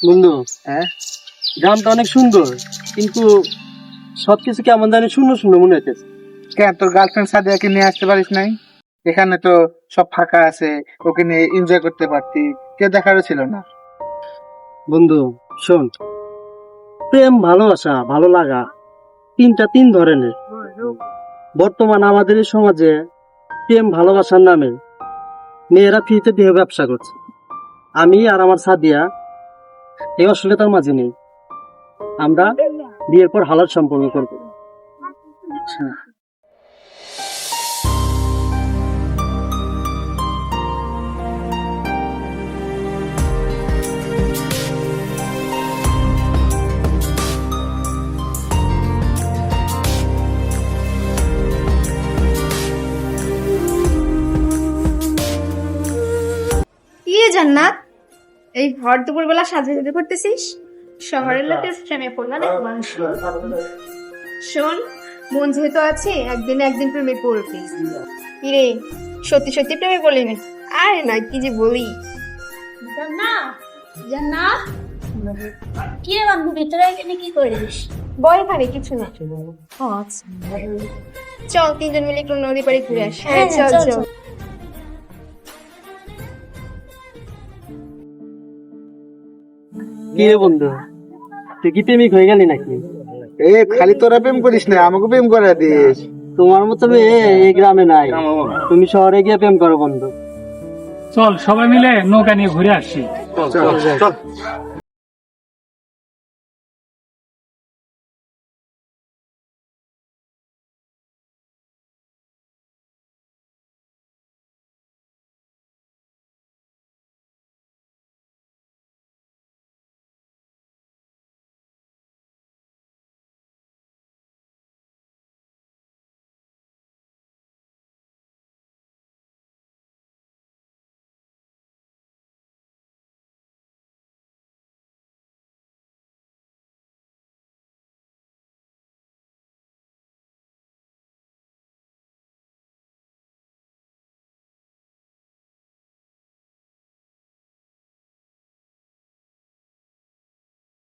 বন্ধু, হ্যাঁ, গ্রামটা অনেক সুন্দর, কিন্তু সবকিছু কেমন জানি শূন্য শূন্য মনে হইতেছে। কেন তোর গার্লফ্রেন্ড সাদিয়াকে নিয়ে আসতে পারিস নাই? এখানে তো সব ফাঁকা আছে, ওকে নিয়ে এনজয় করতে পারতি, কেউ দেখারও ছিল না। বন্ধু শোন, প্রেম ভালোবাসা ভালো লাগা তিন ধরনের। বর্তমান আমাদের এই সমাজে প্রেম ভালোবাসার নামে মেয়েরা ফ্রিতে দেহ ব্যবসা করছে। আমি আর আমার সাদিয়া এই অশ্লীলতার মাঝে নেই। আমরা বিয়ের পর হালাল সম্পর্ক করবো। আচ্ছা, কি রে জান্নাত, এই ভর দুপুর বেলা সাজে সাজে করতেছিস? শহরের লোকের প্রেমে পড়লা না মানুষ। শোন, মন যেহেতু আছে, একদিন একদিন প্রেমে পড়বি। কি রে, সত্যি সত্যি প্রেমে পড়লি না? আরে না, কি যে বলি। জান্নাত, জান্নাত, কি রে বান্ধবী, ভিতরে এখানে কি করিস? বল এখানে কিছু না। ও আচ্ছা, চল তিনজন মিলে একটু নদী পাড়ে ঘুরে আসি। হ্যাঁ, চল চল, চল। চল। কি রে বন্ধু, তুই কি প্রেমিক হয়ে গেলি নাকি? এ খালি তোরা প্রেম করিস না, আমাকে প্রেম করে দিস। তোমার মতো মেয়ে এই গ্রামে নাই, তুমি শহরে গিয়ে প্রেম করো বন্ধু। চল সবাই মিলে নৌকা নিয়ে ঘুরে আসি। চল চল।